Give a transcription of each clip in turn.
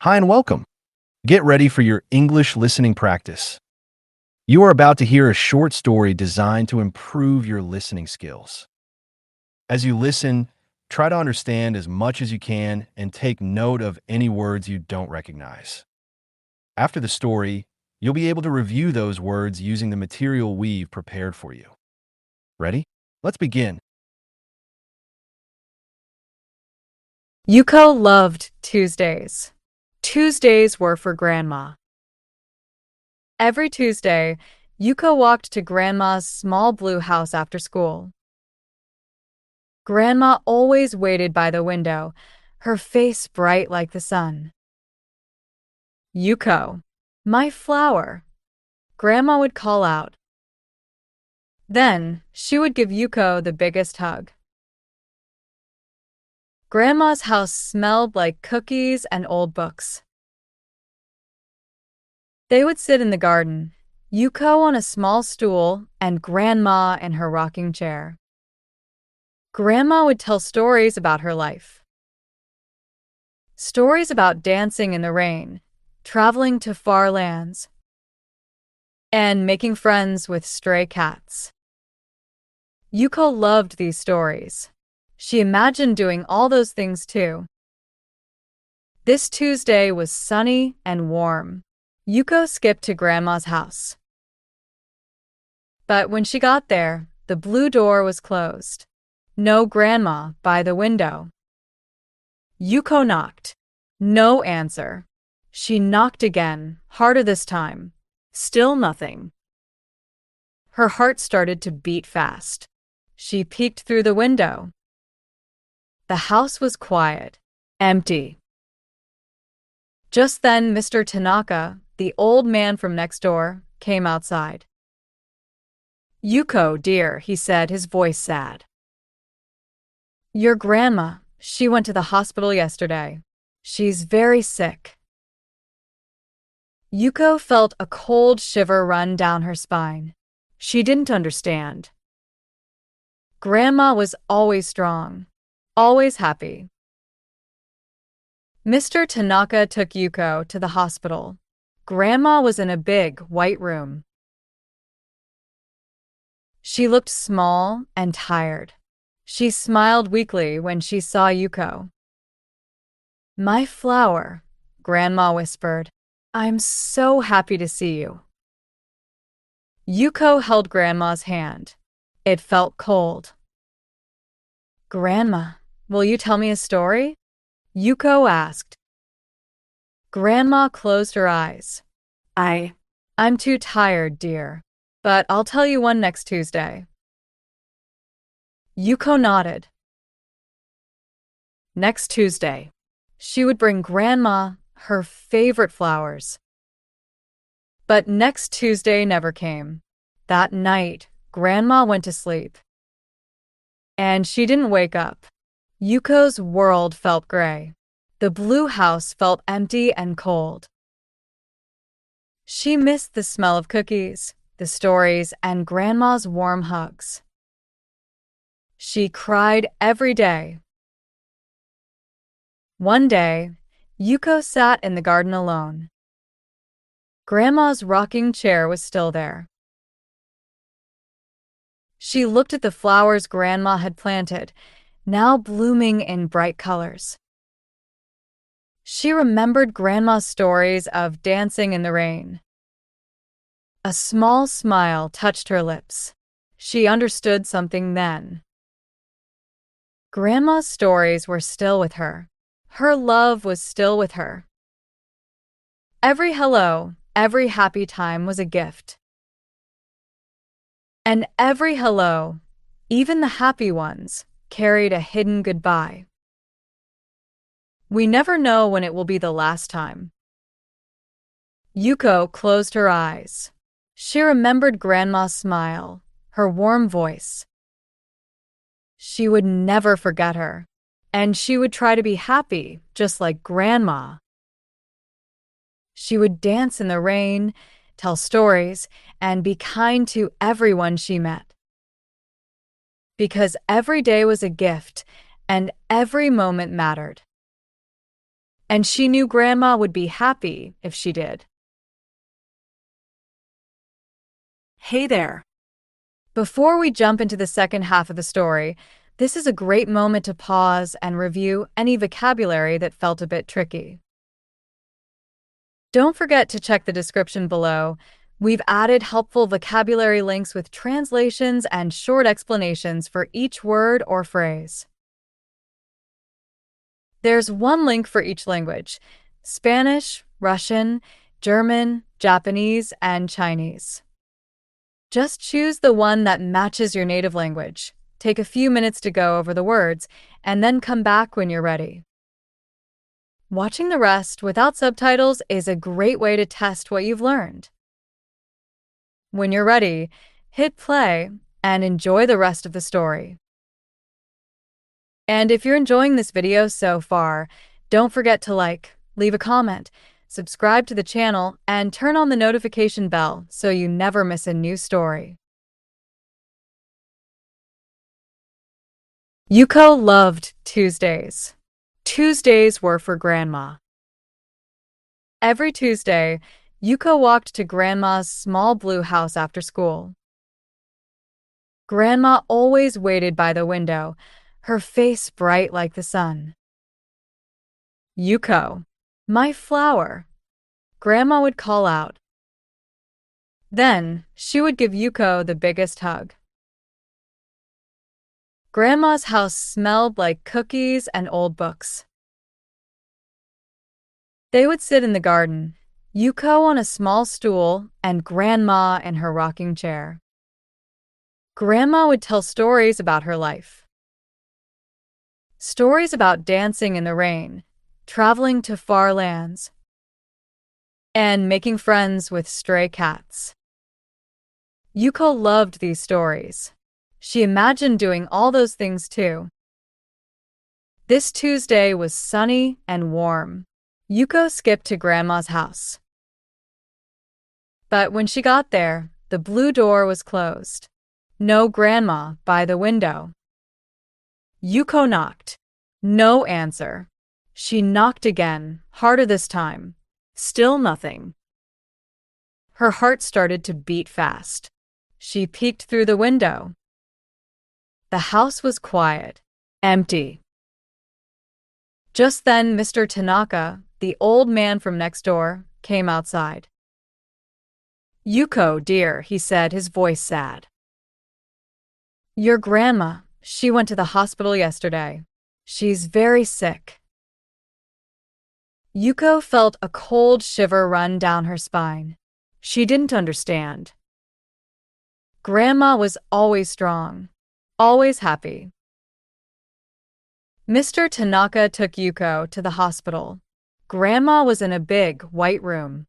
Hi and welcome. Get ready for your English listening practice. You are about to hear a short story designed to improve your listening skills. As you listen, try to understand as much as you can and take note of any words you don't recognize. After the story, you'll be able to review those words using the material we've prepared for you. Ready? Let's begin. Yuko loved Tuesdays. Tuesdays were for Grandma. Every Tuesday, Yuko walked to Grandma's small blue house after school. Grandma always waited by the window, her face bright like the sun. "Yuko, my flower," Grandma would call out. Then she would give Yuko the biggest hug. Grandma's house smelled like cookies and old books. They would sit in the garden, Yuko on a small stool and Grandma in her rocking chair. Grandma would tell stories about her life. Stories about dancing in the rain, traveling to far lands, and making friends with stray cats. Yuko loved these stories. She imagined doing all those things too. This Tuesday was sunny and warm. Yuko skipped to Grandma's house. But when she got there, the blue door was closed. No Grandma by the window. Yuko knocked. No answer. She knocked again, harder this time. Still nothing. Her heart started to beat fast. She peeked through the window. The house was quiet, empty. Just then, Mr. Tanaka, the old man from next door, came outside. "Yuko, dear," he said, his voice sad. "Your grandma, she went to the hospital yesterday. She's very sick." Yuko felt a cold shiver run down her spine. She didn't understand. Grandma was always strong, always happy. Mr. Tanaka took Yuko to the hospital. Grandma was in a big, white room. She looked small and tired. She smiled weakly when she saw Yuko. "My flower," Grandma whispered. "I'm so happy to see you." Yuko held Grandma's hand. It felt cold. "Grandma, will you tell me a story?" Yuko asked. Grandma closed her eyes. I'm too tired, dear, but I'll tell you one next Tuesday." Yuko nodded. Next Tuesday, she would bring Grandma her favorite flowers. But next Tuesday never came. That night, Grandma went to sleep. And she didn't wake up. Yuko's world felt gray. The blue house felt empty and cold. She missed the smell of cookies, the stories, and Grandma's warm hugs. She cried every day. One day, Yuko sat in the garden alone. Grandma's rocking chair was still there. She looked at the flowers Grandma had planted, now blooming in bright colors. She remembered Grandma's stories of dancing in the rain. A small smile touched her lips. She understood something then. Grandma's stories were still with her. Her love was still with her. Every hello, every happy time was a gift. And every hello, even the happy ones, carried a hidden goodbye. We never know when it will be the last time. Yuko closed her eyes. She remembered Grandma's smile, her warm voice. She would never forget her, and she would try to be happy, just like Grandma. She would dance in the rain, tell stories, and be kind to everyone she met. Because every day was a gift, and every moment mattered. and she knew Grandma would be happy if she did. Hey there. Before we jump into the second half of the story, this is a great moment to pause and review any vocabulary that felt a bit tricky. Don't forget to check the description below. We've added helpful vocabulary links with translations and short explanations for each word or phrase. There's one link for each language: Spanish, Russian, German, Japanese, and Chinese. Just choose the one that matches your native language. Take a few minutes to go over the words, and then come back when you're ready. Watching the rest without subtitles is a great way to test what you've learned. When you're ready, hit play and enjoy the rest of the story. And if you're enjoying this video so far, don't forget to like, leave a comment, subscribe to the channel, and turn on the notification bell so you never miss a new story. Yuko loved Tuesdays. Tuesdays were for Grandma. Every Tuesday, Yuko walked to Grandma's small blue house after school. Grandma always waited by the window, her face bright like the sun. "Yuko, my flower," Grandma would call out. Then, she would give Yuko the biggest hug. Grandma's house smelled like cookies and old books. They would sit in the garden, Yuko on a small stool and Grandma in her rocking chair. Grandma would tell stories about her life. Stories about dancing in the rain, traveling to far lands, and making friends with stray cats. Yuko loved these stories. She imagined doing all those things too. This Tuesday was sunny and warm. Yuko skipped to Grandma's house. But when she got there, the blue door was closed. No Grandma by the window. Yuko knocked. No answer. She knocked again, harder this time. Still nothing. Her heart started to beat fast. She peeked through the window. The house was quiet, empty. Just then, Mr. Tanaka, the old man from next door, came outside. "Yuko, dear," he said, his voice sad. "Your Grandma, she went to the hospital yesterday. She's very sick." Yuko felt a cold shiver run down her spine. She didn't understand. Grandma was always strong, always happy. Mr. Tanaka took Yuko to the hospital. Grandma was in a big, white room.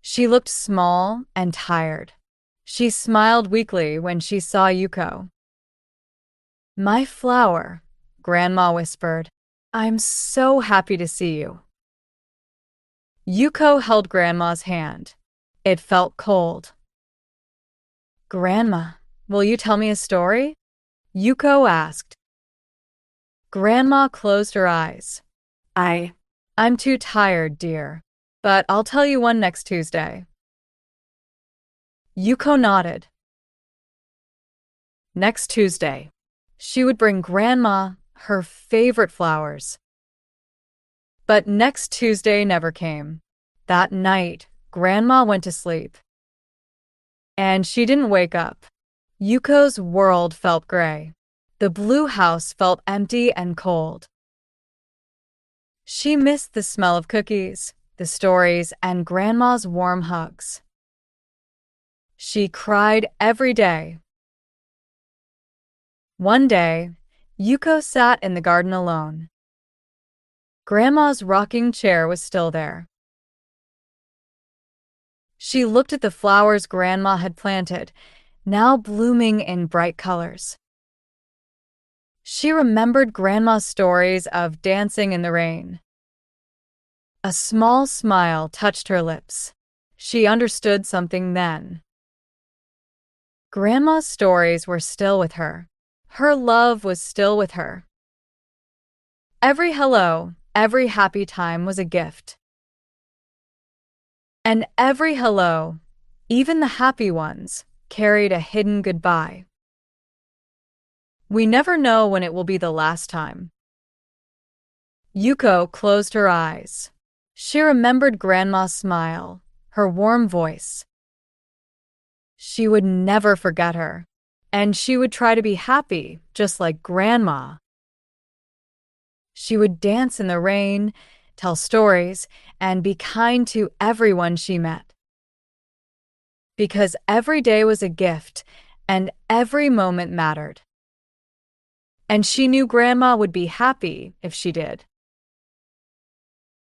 She looked small and tired. She smiled weakly when she saw Yuko. "My flower," Grandma whispered. "I'm so happy to see you." Yuko held Grandma's hand. It felt cold. "Grandma, will you tell me a story?" Yuko asked. Grandma closed her eyes. I'm too tired, dear, but I'll tell you one next Tuesday." Yuko nodded. Next Tuesday, she would bring Grandma her favorite flowers. But next Tuesday never came. That night, Grandma went to sleep. And she didn't wake up. Yuko's world felt gray. The blue house felt empty and cold. She missed the smell of cookies, the stories, and Grandma's warm hugs. She cried every day. One day, Yuko sat in the garden alone. Grandma's rocking chair was still there. She looked at the flowers Grandma had planted, now blooming in bright colors. She remembered Grandma's stories of dancing in the rain. A small smile touched her lips. She understood something then. Grandma's stories were still with her. Her love was still with her. Every hello, every happy time was a gift. And every hello, even the happy ones, carried a hidden goodbye. We never know when it will be the last time. Yuko closed her eyes. She remembered Grandma's smile, her warm voice. She would never forget her, and she would try to be happy, just like Grandma. She would dance in the rain, tell stories, and be kind to everyone she met. Because every day was a gift, and every moment mattered. And she knew Grandma would be happy if she did.